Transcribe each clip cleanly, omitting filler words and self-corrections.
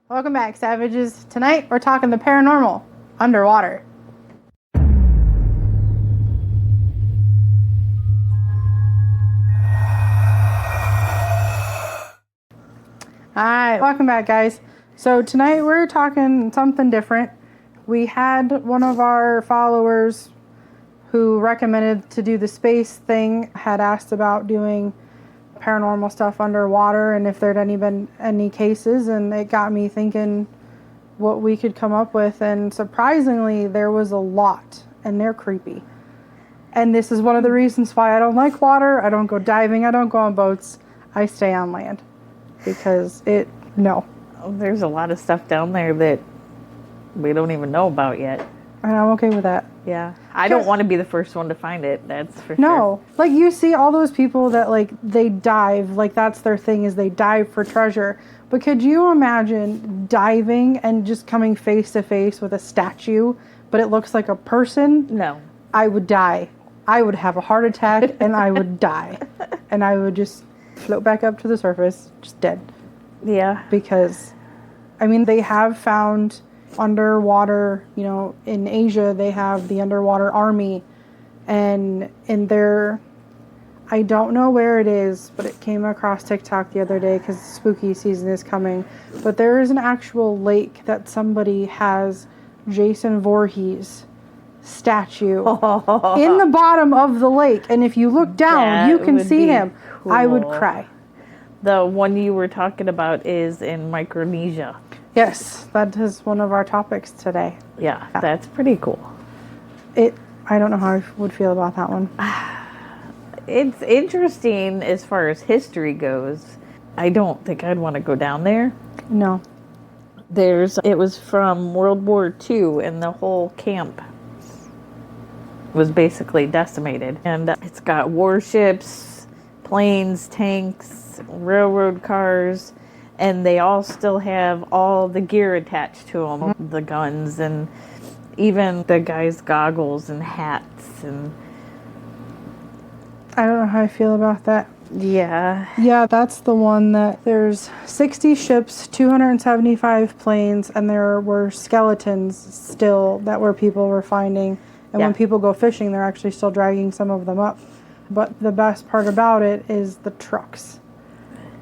Welcome back, Savages. Tonight, we're talking the paranormal underwater. Alright, welcome back, guys. So tonight, we're talking something different. We had one of our followers who recommended to do the space thing, had asked about doing paranormal stuff underwater and if there'd been any cases, and it got me thinking what we could come up with, and surprisingly there was a lot, and they're creepy. And this is one of the reasons why I don't like water. I don't go diving, I don't go on boats, I stay on land because there's a lot of stuff down there that we don't even know about yet. And I'm okay with that. Yeah. I don't want to be the first one to find it, that's for sure. No. Like, you see all those people that, like, they dive. Like, that's their thing, is they dive for treasure. But could you imagine diving and just coming face to face with a statue, but it looks like a person? No. I would die. I would have a heart attack, and I would die. And I would just float back up to the surface, just dead. Yeah. Because, I mean, they have found underwater, in Asia, they have the underwater army, and I don't know where it is, but it came across TikTok the other day because spooky season is coming, but there is an actual lake that somebody has Jason Voorhees statue in the bottom of the lake, and if you look down, you can see him. Cool. I would cry. The one you were talking about is in Micronesia. Yes, that is one of our topics today. Yeah, that's pretty cool. I don't know how I would feel about that one. It's interesting as far as history goes. I don't think I'd want to go down there. No. It was from World War II, and the whole camp was basically decimated. And it's got warships, planes, tanks, railroad cars, and they all still have all the gear attached to them, the guns, and even the guys' goggles and hats. And I don't know how I feel about that. Yeah. Yeah, that's the one that there's 60 ships, 275 planes, and there were skeletons still that people were finding. And when people go fishing, they're actually still dragging some of them up. But the best part about it is the trucks.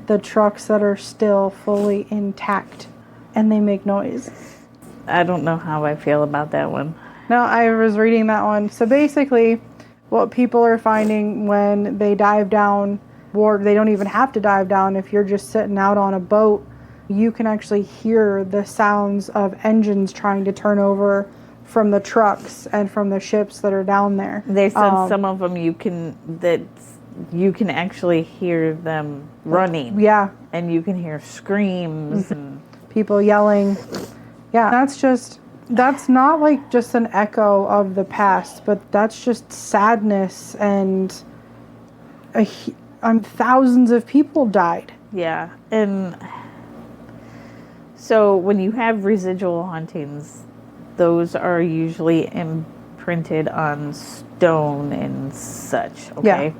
The trucks that are still fully intact, and they make noise. I don't know how I feel about that one. No, I was reading that one. So basically, what people are finding when they dive down, or they don't even have to dive down, if you're just sitting out on a boat, you can actually hear the sounds of engines trying to turn over from the trucks and from the ships that are down there. They said some of them you can actually hear them running. Yeah. And you can hear screams and people yelling. Yeah, that's not like just an echo of the past, but that's just sadness, and thousands of people died. Yeah. And so when you have residual hauntings, those are usually imprinted on stone and such, okay? Yeah.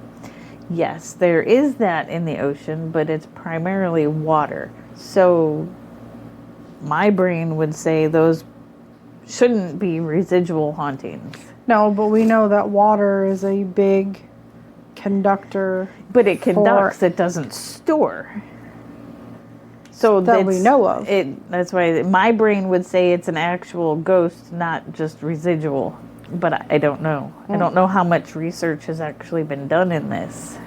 Yes, there is that in the ocean, but it's primarily water. So my brain would say those shouldn't be residual hauntings. No, but we know that water is a big conductor. But it conducts, it doesn't store. So that we know of. That's why my brain would say it's an actual ghost, not just residual. But I don't know. I don't know how much research has actually been done in this.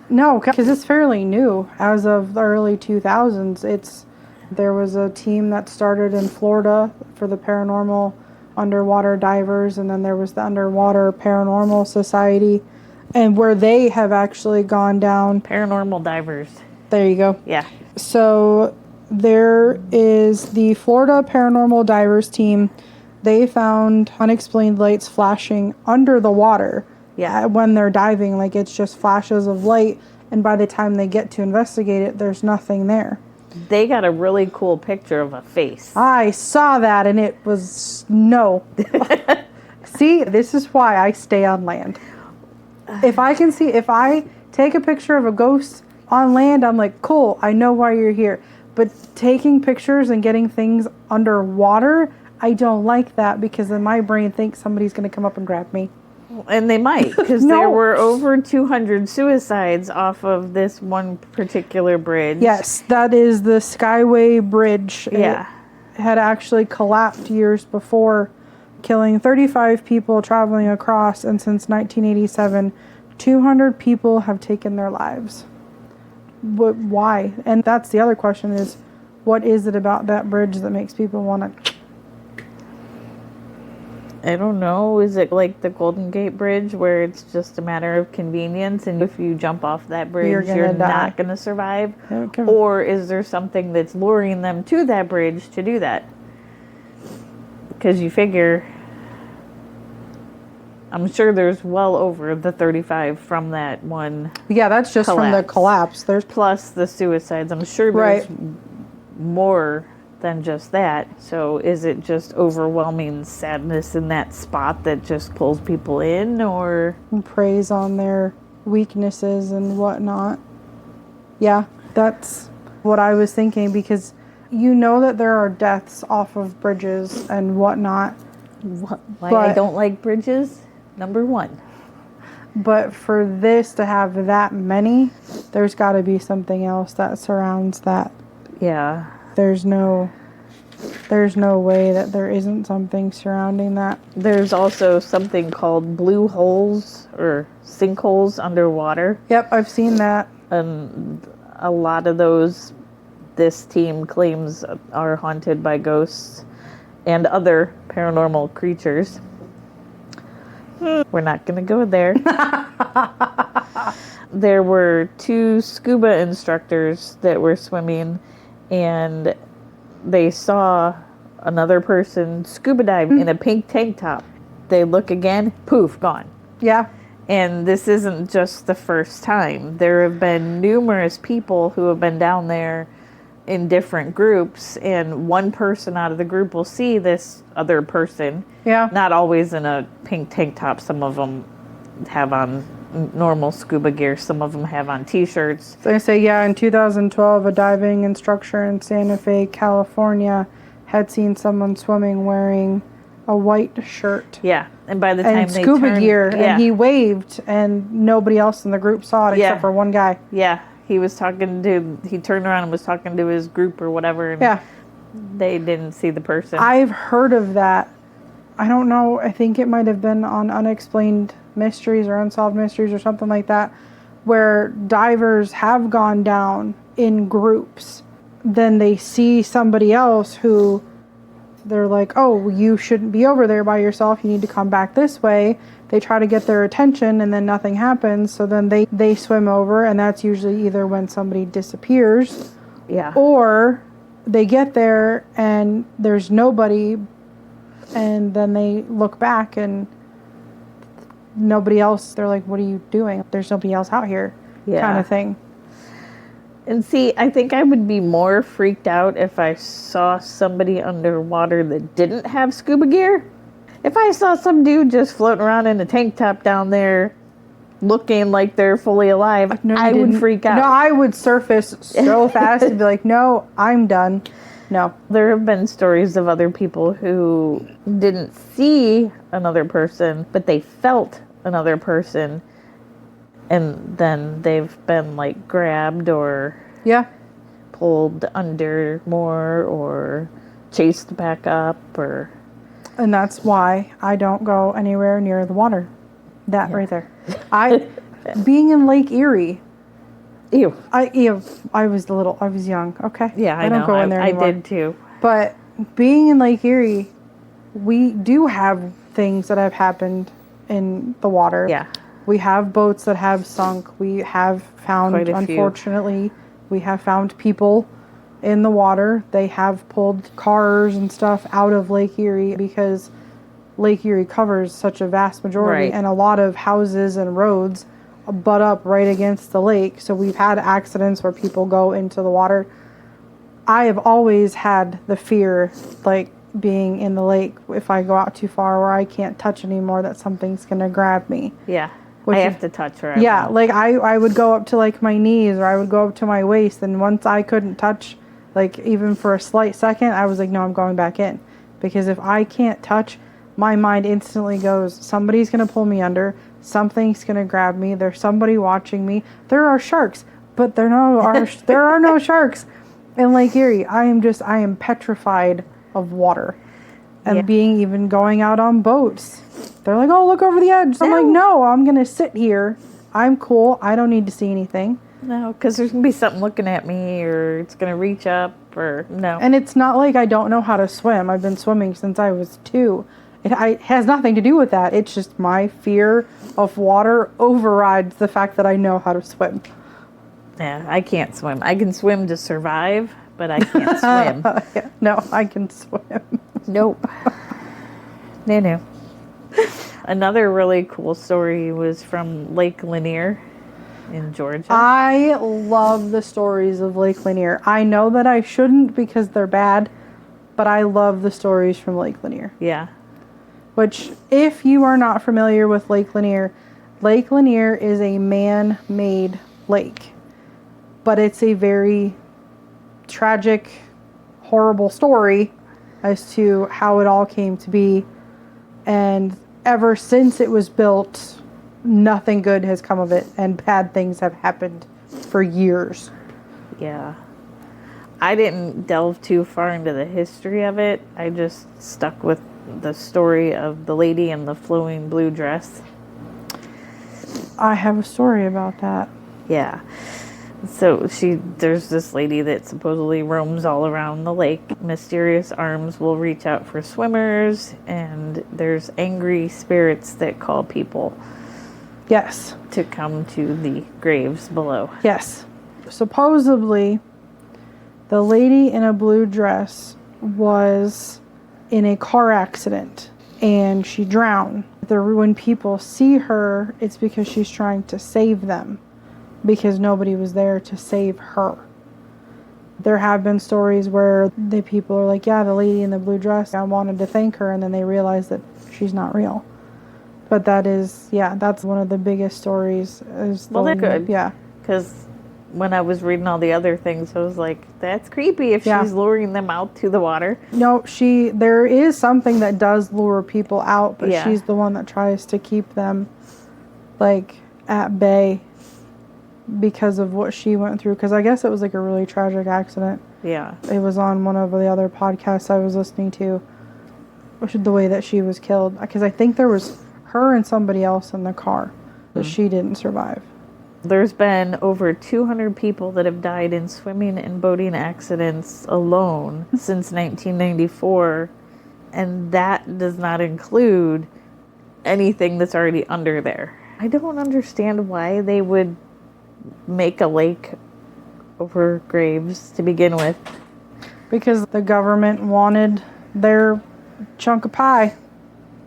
No, because it's fairly new. As of the early 2000s, there was a team that started in Florida for the paranormal underwater divers, and then there was the Underwater Paranormal Society, and where they have actually gone down. Paranormal divers. There you go. Yeah. So there is the Florida Paranormal Divers team. They found unexplained lights flashing under the water. Yeah. When they're diving, like, it's just flashes of light, and by the time they get to investigate it, there's nothing there. They got a really cool picture of a face. I saw that, and it was no. See, this is why I stay on land. If I take a picture of a ghost on land, I'm like, cool, I know why you're here. But taking pictures and getting things underwater, I don't like that because then my brain thinks somebody's going to come up and grab me. And they might, because No. there were over 200 suicides off of this one particular bridge. Yes, that is the Skyway Bridge. Yeah. It had actually collapsed years before, killing 35 people traveling across, and since 1987, 200 people have taken their lives. But why? And that's the other question is, what is it about that bridge that makes people want to... I don't know. Is it like the Golden Gate Bridge where it's just a matter of convenience, and if you jump off that bridge, you're not going to survive? Okay. Or is there something that's luring them to that bridge to do that? Because you figure, I'm sure there's well over the 35 from that one. Yeah, that's just from the collapse. There's plus the suicides. I'm sure there's more than just that. So is it just overwhelming sadness in that spot that just pulls people in, or preys on their weaknesses and whatnot? Yeah, that's what I was thinking, because you know that there are deaths off of bridges and whatnot. Why I don't like bridges? Number one. But for this to have that many, there's got to be something else that surrounds that. Yeah. There's no way that there isn't something surrounding that. There's also something called blue holes or sinkholes underwater. Yep, I've seen that. And a lot of those, this team claims, are haunted by ghosts and other paranormal creatures. We're not going to go there. There were 2 scuba instructors that were swimming, and they saw another person scuba dive in a pink tank top. They look again, poof, gone. Yeah. And this isn't just the first time. There have been numerous people who have been down there in different groups, and one person out of the group will see this other person. Yeah. Not always in a pink tank top. Some of them have on normal scuba gear. Some of them have on t-shirts. So I say, yeah, in 2012, a diving instructor in Santa Fe, California, had seen someone swimming wearing a white shirt. Yeah, and by the time and they scuba turned, gear, yeah. and he waved, and nobody else in the group saw it except for one guy. Yeah, he turned around and was talking to his group or whatever, and they didn't see the person. I've heard of that. I don't know, I think it might have been on Unexplained Mysteries or Unsolved Mysteries or something like that, where divers have gone down in groups. Then they see somebody else who they're like, oh, you shouldn't be over there by yourself. You need to come back this way. They try to get their attention and then nothing happens. So then they swim over, and that's usually either when somebody disappears. Yeah. Or they get there and there's nobody, and then they look back and nobody else. They're like, what are you doing? There's nobody else out here. Yeah. Kind of thing. And see, I think I would be more freaked out if I saw somebody underwater that didn't have scuba gear. If I saw some dude just floating around in a tank top down there looking like they're fully alive, I would freak out. No, I would surface so fast and be like, no, I'm done. No. There have been stories of other people who didn't see another person, but they felt another person. And then they've been like grabbed or pulled under more or chased back up or... And that's why I don't go anywhere near the water. That right there. Being in Lake Erie. Ew. I was young. Okay. Yeah, I don't know. go in there anymore. I did too. But being in Lake Erie, we do have things that have happened in the water. Yeah. We have boats that have sunk. We have found, unfortunately, we have found people in the water. They have pulled cars and stuff out of Lake Erie because Lake Erie covers such a vast majority, and a lot of houses and roads butt up right against the lake. So we've had accidents where people go into the water. I have always had the fear, like being in the lake, if I go out too far where I can't touch anymore, that something's going to grab me. Yeah. I have to touch her. Yeah, like I would go up to like my knees, or I would go up to my waist, and once I couldn't touch Like, even for a slight second, I was like, no, I'm going back in. Because if I can't touch, my mind instantly goes, somebody's going to pull me under. Something's going to grab me. There's somebody watching me. There are sharks, but there are no sharks in Lake Erie. I am petrified of water. And even going out on boats. They're like, oh, look over the edge. I'm like, no, I'm going to sit here. I'm cool. I don't need to see anything. No, because there's going to be something looking at me, or it's going to reach up, or no. And it's not like I don't know how to swim. I've been swimming since I was 2. It has nothing to do with that. It's just my fear of water overrides the fact that I know how to swim. Yeah, I can't swim. I can swim to survive, but I can't swim. Yeah, no, I can swim. Nope. No. Another really cool story was from Lake Lanier in Georgia. I love the stories of Lake Lanier. I know that I shouldn't because they're bad, but I love the stories from Lake Lanier. Yeah. Which, if you are not familiar with Lake Lanier is a man-made lake. But it's a very tragic, horrible story as to how it all came to be. And ever since it was built, nothing good has come of it, and bad things have happened for years. Yeah. I didn't delve too far into the history of it. I just stuck with the story of the lady in the flowing blue dress. I have a story about that. Yeah. So there's this lady that supposedly roams all around the lake. Mysterious arms will reach out for swimmers, and there's angry spirits that call people. Yes. To come to the graves below. Yes. Supposedly, the lady in a blue dress was in a car accident, and she drowned. When people see her, it's because she's trying to save them. Because nobody was there to save her. There have been stories where the people are like, yeah, the lady in the blue dress, I wanted to thank her, and then they realize that she's not real. But that's one of the biggest stories. Well, they're good. Yeah. Because when I was reading all the other things, I was like, that's creepy if she's luring them out to the water. No, there is something that does lure people out, but she's the one that tries to keep them, like, at bay. Because of what she went through. Because I guess it was like a really tragic accident. Yeah. It was on one of the other podcasts I was listening to. Which is the way that she was killed. Because I think there was her and somebody else in the car. But she didn't survive. There's been over 200 people that have died in swimming and boating accidents alone since 1994. And that does not include anything that's already under there. I don't understand why they would make a lake over graves to begin with. Because the government wanted their chunk of pie.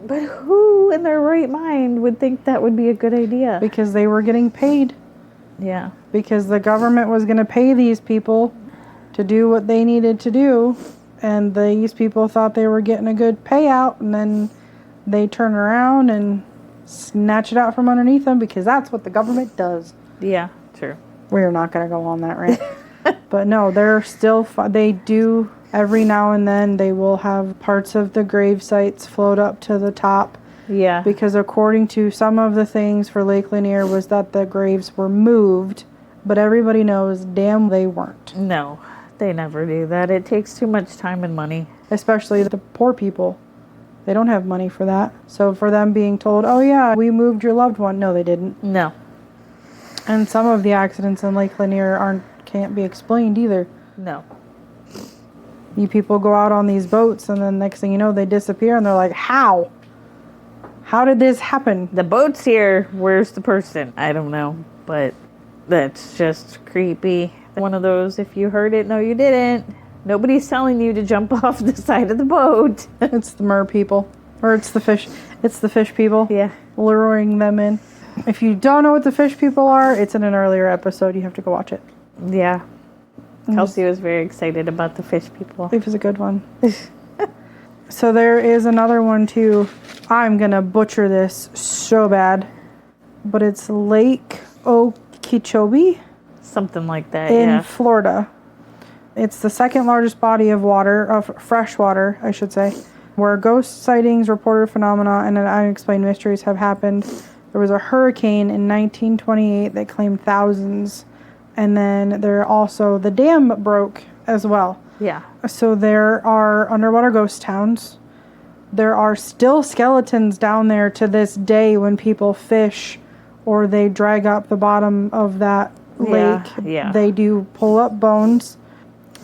But who in their right mind would think that would be a good idea? Because they were getting paid. Yeah. Because the government was going to pay these people to do what they needed to do. And these people thought they were getting a good payout. And then they turn around and snatch it out from underneath them. Because that's what the government does. Yeah, true. We're not going to go on that rant. But no, they're still they do every now and then they will have parts of the grave sites float up to the top. Yeah. Because according to some of the things for Lake Lanier was that the graves were moved, but everybody knows damn they weren't. No, they never do that. It takes too much time and money. Especially the poor people. They don't have money for that. So for them being told, oh yeah, we moved your loved one. No, they didn't. No. And some of the accidents in Lake Lanier can't be explained either. No. You people go out on these boats and then next thing you know they disappear and they're like, how? How did this happen? The boat's here. Where's the person? I don't know. But that's just creepy. One of those, if you heard it, no you didn't. Nobody's telling you to jump off the side of the boat. It's the mer people. Or it's the fish. It's the fish people. Yeah. Luring them in. If you don't know what the fish people are, it's in an earlier episode. You have to go watch it. Yeah. Kelsey was very excited about the fish people. It was a good one. So there is another one too. I'm going to butcher this so bad. But it's Lake Okeechobee. Something like that, in Florida. It's the second largest body of water, of fresh water, I should say, where ghost sightings, reported phenomena, and unexplained mysteries have happened. There was a hurricane in 1928 that claimed thousands. And then the dam broke as well. Yeah. So there are underwater ghost towns. There are still skeletons down there to this day when people fish or they drag up the bottom of that lake. Yeah. They do pull up bones.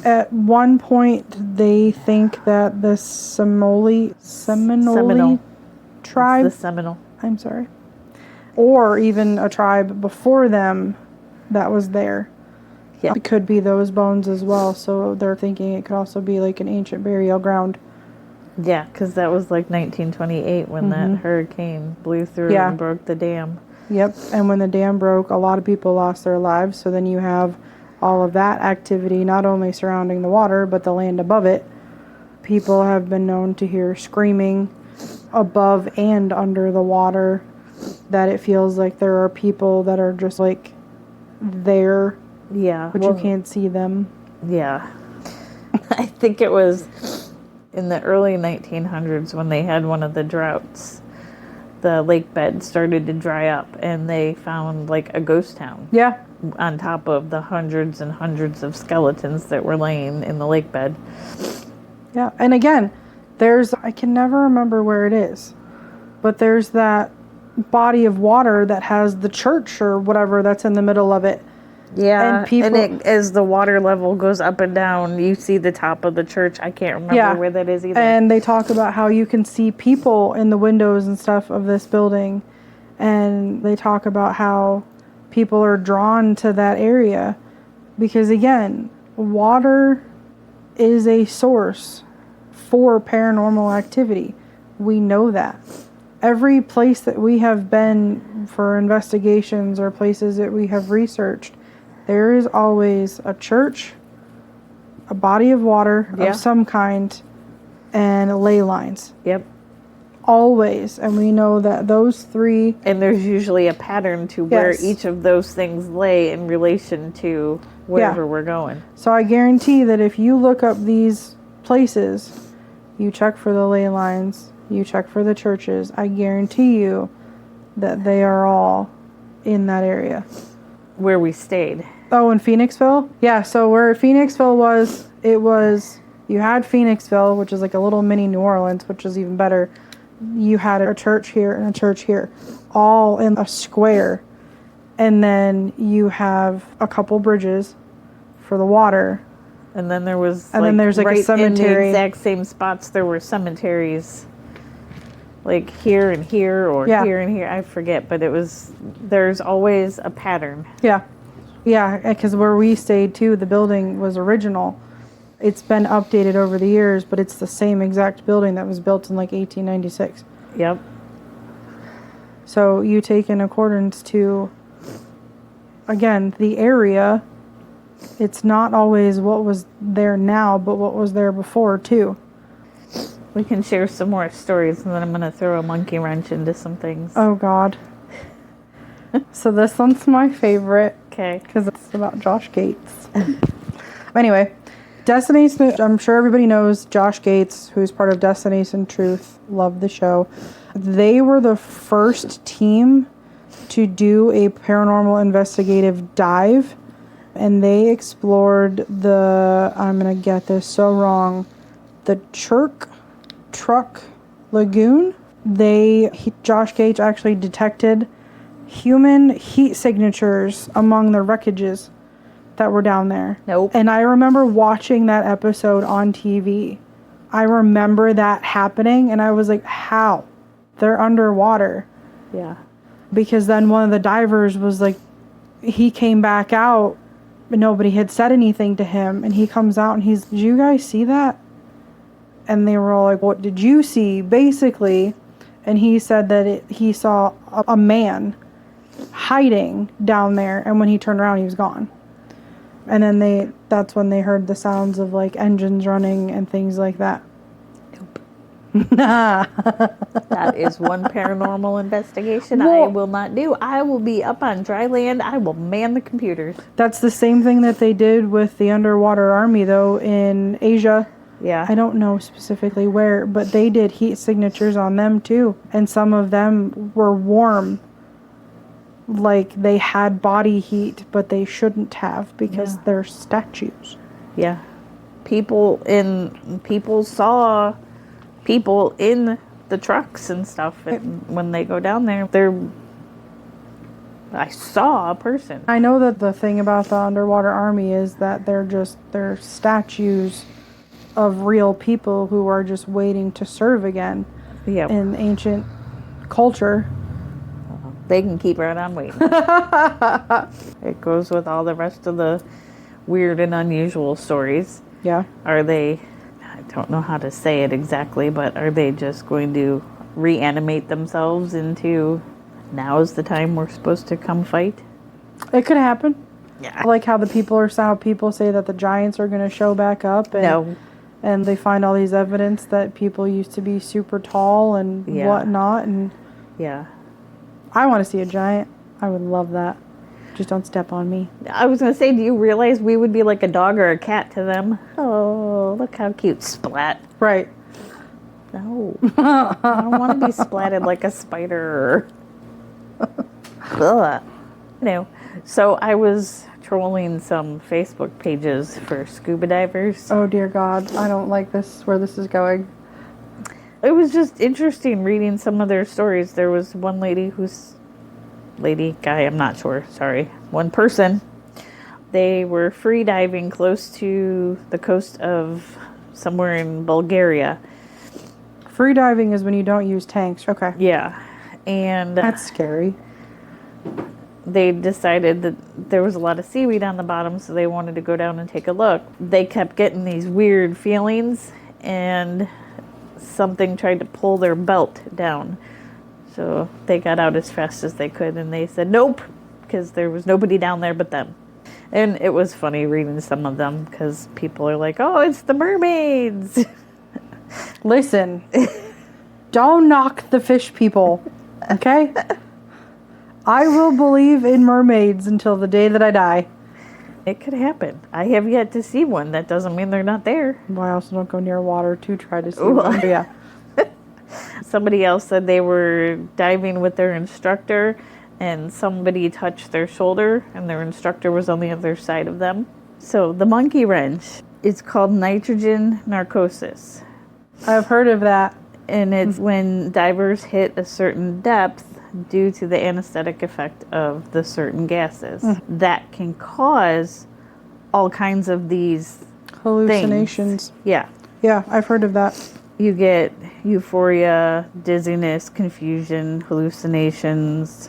At one point, they think that the Seminole tribe. It's the Seminole. I'm sorry. Or even a tribe before them that was there. Yeah. It could be those bones as well. So they're thinking it could also be like an ancient burial ground. Yeah, because that was like 1928 when that hurricane blew through and broke the dam. Yep. And when the dam broke, a lot of people lost their lives. So then you have all of that activity, not only surrounding the water, but the land above it. People have been known to hear screaming above and under the water, that it feels like there are people that are just like there. Yeah. But you can't see them. Yeah. I think it was in the early 1900s when they had one of the droughts. The lake bed started to dry up and they found like a ghost town. Yeah. On top of the hundreds and hundreds of skeletons that were laying in the lake bed. Yeah. And again, I can never remember where it is, but there's that body of water that has the church or whatever that's in the middle of it. Yeah, as the water level goes up and down, you see the top of the church. I can't remember where that is either. And they talk about how you can see people in the windows and stuff of this building. And they talk about how people are drawn to that area. Because again, water is a source for paranormal activity. We know that. Every place that we have been for investigations or places that we have researched, there is always a church, a body of water of some kind, and ley lines. Yep. Always. And we know that those three... And there's usually a pattern to where each of those things lay in relation to wherever we're going. So I guarantee that if you look up these places, you check for the ley lines, you check for the churches, I guarantee you that they are all in that area. Where we stayed. Oh, in Phoenixville? Yeah, so where Phoenixville was, you had Phoenixville, which is like a little mini New Orleans, which is even better. You had a church here and a church here, all in a square. And then you have a couple bridges for the water. And then there was there's like a cemetery. In the exact same spots, there were cemeteries. Like here and here or here and here. I forget, but there's always a pattern. Yeah. Yeah, because where we stayed too, the building was original. It's been updated over the years, but it's the same exact building that was built in like 1896. Yep. So you take in accordance to, again, the area. It's not always what was there now, but what was there before too. We can share some more stories, and then I'm going to throw a monkey wrench into some things. Oh, God. So this one's my favorite. Okay. Because it's about Josh Gates. Anyway, Destination, I'm sure everybody knows Josh Gates, who's part of Destination Truth. Love the show. They were the first team to do a paranormal investigative dive. And they explored I'm going to get this so wrong, the Truck Lagoon. Josh Gates actually detected human heat signatures among the wreckages that were down there. Nope. And I remember watching that episode on TV. I remember that happening, and I was like, how? They're underwater. Yeah. Because then one of the divers was like, he came back out, but nobody had said anything to him, and he comes out and did you guys see that? And they were all like, what did you see? Basically. And he said that he saw a man hiding down there. And when he turned around, he was gone. And then that's when they heard the sounds of like engines running and things like that. Nope. That is one paranormal investigation I Well- will not do. I will be up on dry land. I will man the computers. That's the same thing that they did with the underwater army, though, in Asia. Yeah. I don't know specifically where, but they did heat signatures on them too. And some of them were warm. Like they had body heat, but they shouldn't have because Yeah. they're statues. Yeah. People saw people in the trucks and stuff, and when they go down there, I saw a person. I know that the thing about the underwater army is that they're statues of real people who are just waiting to serve again Yeah. in ancient culture. They can keep right on waiting. It goes with all the rest of the weird and unusual stories. Yeah. Are they, I don't know how to say it exactly, but are they just going to reanimate themselves into now is the time we're supposed to come fight? It could happen. Yeah. I like how how people say that the giants are going to show back up and No. and they find all these evidence that people used to be super tall and Yeah. whatnot, and Yeah. I want to see a giant. I would love that. Just don't step on me. I was going to say, do you realize we would be like a dog or a cat to them? Oh, look how cute. Splat. Right. No. I don't want to be splatted like a spider. Ugh. No. So I was trolling some Facebook pages for scuba divers. Oh dear God, I don't like this, where this is going. It was just interesting reading some of their stories. There was one guy, I'm not sure, sorry. One person. They were free diving close to the coast of somewhere in Bulgaria. Free diving is when you don't use tanks. Okay. Yeah. And That's scary. they decided that there was a lot of seaweed on the bottom, so they wanted to go down and take a look. They kept getting these weird feelings, and something tried to pull their belt down. So they got out as fast as they could, and they said nope, because there was nobody down there but them. And it was funny reading some of them, because people are like, oh, it's the mermaids. Listen, don't knock the fish people, okay? I will believe in mermaids until the day that I die. It could happen. I have yet to see one. That doesn't mean they're not there. Well, I also don't go near water to try to see Ooh. one. But yeah. Somebody else said they were diving with their instructor and somebody touched their shoulder and their instructor was on the other side of them. So the monkey wrench is called nitrogen narcosis. I've heard of that. And it's when divers hit a certain depth due to the anesthetic effect of the certain gases that can cause all kinds of these Hallucinations. things. Yeah. Yeah, I've heard of that. You get euphoria, dizziness, confusion, hallucinations.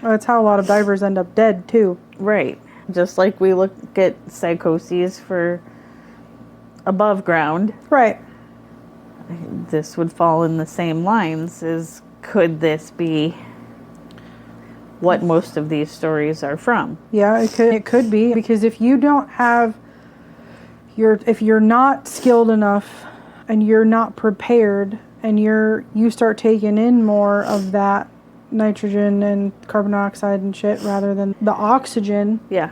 That's how a lot of divers end up dead, too. Right. Just like we look at psychoses for above ground, Right. this would fall in the same lines as could this be what most of these stories are from? Yeah, it could be, because if you don't have if you're not skilled enough and you're not prepared and you start taking in more of that nitrogen and carbon dioxide and shit rather than the oxygen, Yeah.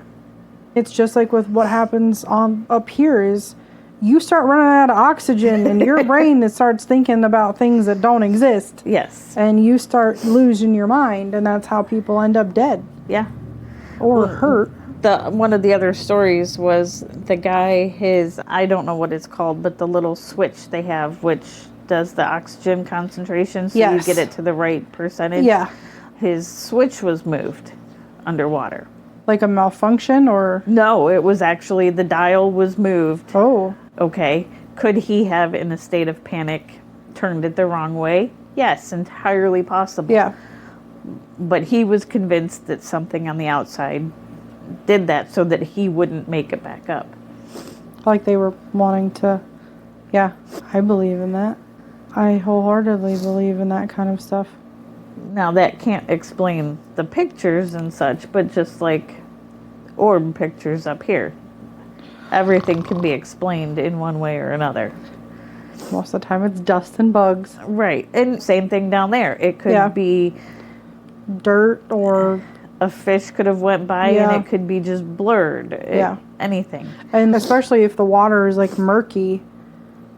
it's just like with what happens on up here is you start running out of oxygen and your brain starts thinking about things that don't exist. Yes. And you start losing your mind, and that's how people end up dead Yeah. or hurt. One of the other stories was the guy, I don't know what it's called, but the little switch they have, which does the oxygen concentration so Yes. you get it to the right percentage. Yeah. His switch was moved underwater. Like a malfunction or... No, it was actually the dial was moved. Oh. Okay. Could he have, in a state of panic, turned it the wrong way? Yes, entirely possible. Yeah. But he was convinced that something on the outside did that so that he wouldn't make it back up. Like they were wanting to... Yeah, I believe in that. I wholeheartedly believe in that kind of stuff. Now, that can't explain the pictures and such, but just like orb pictures up here. Everything can be explained in one way or another. Most of the time it's dust and bugs. Right. And same thing down there. It could be dirt, or a fish could have went by and it could be just blurred. Anything. And especially if the water is like murky,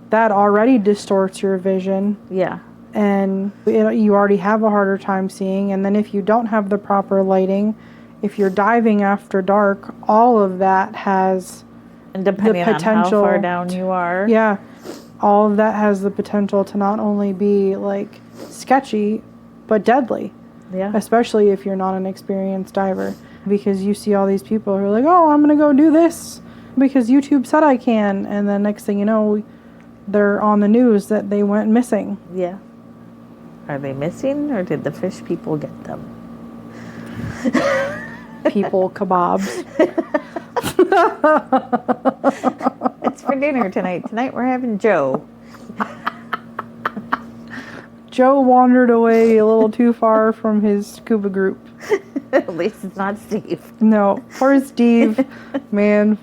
that already distorts your vision. Yeah. And you already have a harder time seeing. And then if you don't have the proper lighting, if you're diving after dark, all of that has and depending the potential on how far down you are. Yeah. All of that has the potential to not only be like sketchy, but deadly. Yeah. Especially if you're not an experienced diver. Because you see all these people who are like, oh, I'm going to go do this because YouTube said I can. And then next thing you know, they're on the news that they went missing. Yeah. Are they missing, or did the fish people get them? People kebabs. It's for dinner tonight. Tonight we're having Joe. Joe wandered away a little too far from his scuba group. At least it's not Steve. No, poor Steve. Man,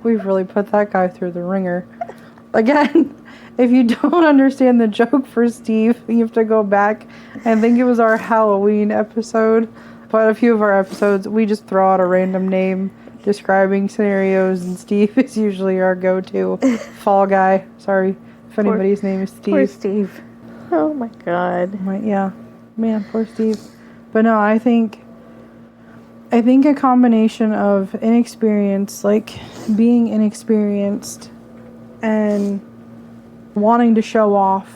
we've really put that guy through the ringer. Again, if you don't understand the joke for Steve, you have to go back. I think it was our Halloween episode. But a few of our episodes, we just throw out a random name describing scenarios, and Steve is usually our go-to fall guy. Sorry if anybody's name is Steve. Poor Steve. Oh my God. Yeah, man, poor Steve. But no, I think a combination of inexperience, like being inexperienced and wanting to show off,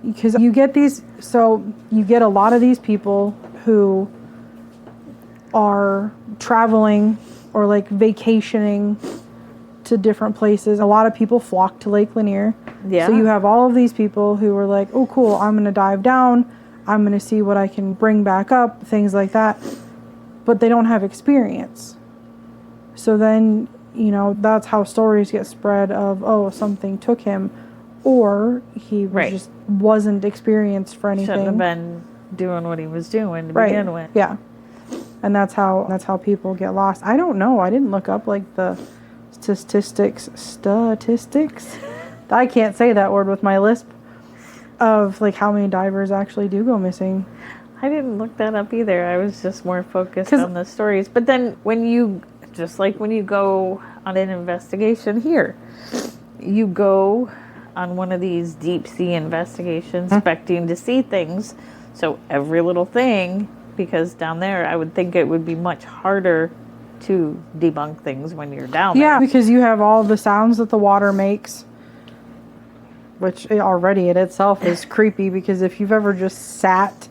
because you get a lot of these people who are traveling or like vacationing to different places. A lot of people flock to Lake Lanier. Yeah. So you have all of these people who are like, oh cool, I'm going to dive down. I'm going to see what I can bring back up, things like that. But they don't have experience. So then, that's how stories get spread of, oh, something took him, or he just wasn't experienced for anything. Shouldn't have been doing what he was doing to begin with. Yeah. And that's how people get lost. I don't know. I didn't look up like the statistics. I can't say that word with my lisp. Of like how many divers actually do go missing. I didn't look that up either. I was just more focused on the stories. But then when you go on an investigation here, you go on one of these deep sea investigations expecting to see things. So every little thing, because down there I would think it would be much harder to debunk things when you're down there. Yeah, because you have all the sounds that the water makes, which already in itself is creepy, because if you've ever just sat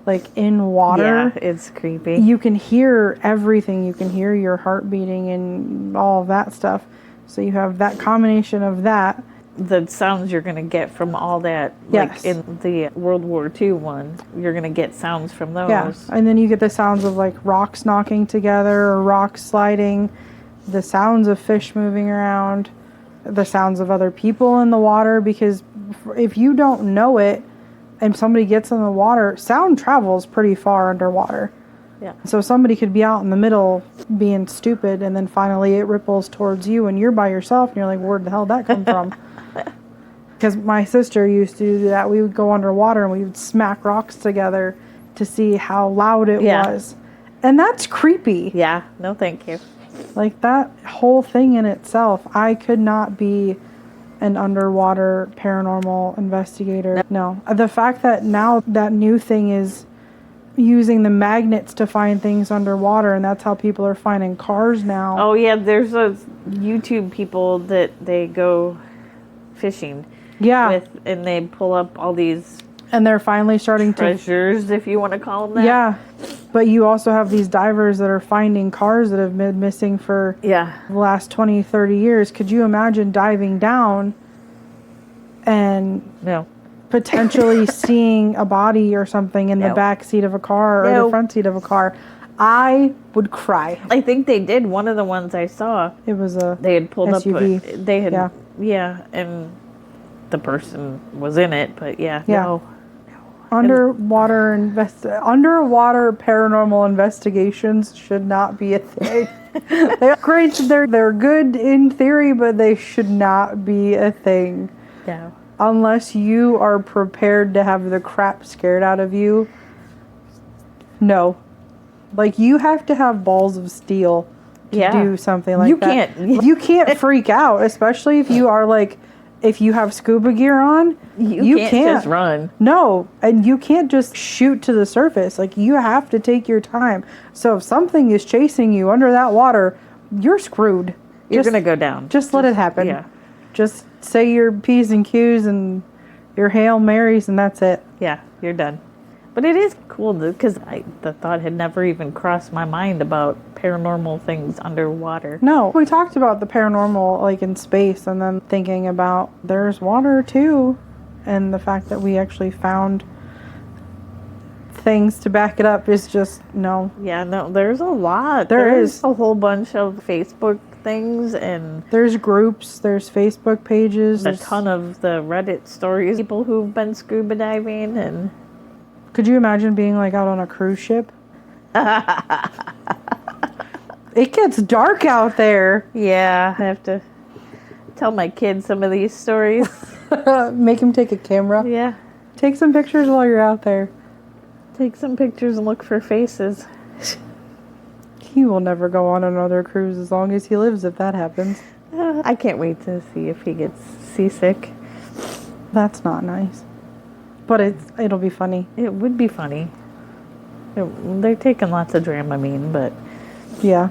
like in water, yeah, it's creepy. You can hear everything. You can hear your heart beating and all of that stuff. So you have that combination of that. The sounds you're going to get from all that, like in the World War II one, you're going to get sounds from those. Yeah, and then you get the sounds of like rocks knocking together or rocks sliding, the sounds of fish moving around, the sounds of other people in the water, because if you don't know it and somebody gets in the water, sound travels pretty far underwater. Yeah. So somebody could be out in the middle being stupid, and then finally it ripples towards you and you're by yourself and you're like, where the hell did that come from? Because my sister used to do that. We would go underwater and we would smack rocks together to see how loud it was. And that's creepy. Yeah, no thank you. Like that whole thing in itself, I could not be an underwater paranormal investigator. No. The fact that now that new thing is using the magnets to find things underwater, and that's how people are finding cars now. Oh yeah, there's those YouTube people that they go fishing. Yeah. And they pull up all these and they're finally starting treasures, if you want to call them that. Yeah. But you also have these divers that are finding cars that have been missing for the last 20, 30 years. Could you imagine diving down and potentially seeing a body or something in the back seat of a car or the front seat of a car? I would cry. I think they did. One of the ones I saw, it was they had pulled SUV. up. They had and the person was in it, but no. Underwater paranormal investigations should not be a thing. They're great. They're good in theory, but they should not be a thing. Yeah. Unless you are prepared to have the crap scared out of you. No. Like, you have to have balls of steel to do something like that. You can't freak out, especially if you are like, if you have scuba gear on. You can't just run. No, and you can't just shoot to the surface. Like, you have to take your time. So if something is chasing you under that water, you're screwed. You're going to go down. Just let it happen. Yeah. Just say your P's and Q's and your Hail Marys, and that's it. Yeah, you're done. But it is cool because the thought had never even crossed my mind about paranormal things underwater. No, we talked about the paranormal like in space, and then thinking about there's water too, and the fact that we actually found things to back it up is just no. Yeah, no, there's a lot. There's a whole bunch of Facebook things, and there's groups, there's Facebook pages, a ton of the Reddit stories, people who've been scuba diving. And could you imagine being like out on a cruise ship? It gets dark out there. Yeah, I have to tell my kids some of these stories. Make him take a camera. Yeah. Take some pictures while you're out there. Take some pictures and look for faces. He will never go on another cruise as long as he lives if that happens. I can't wait to see if he gets seasick. That's not nice. But it'll be funny. It would be funny. They're taking lots of Dramamine, but yeah.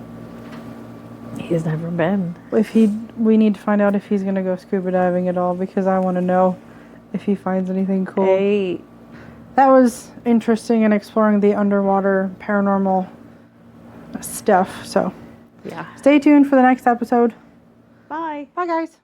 He's never been. We need to find out if he's going to go scuba diving at all, because I want to know if he finds anything cool. Hey. That was interesting in exploring the underwater paranormal stuff. So, yeah. Stay tuned for the next episode. Bye. Bye, guys.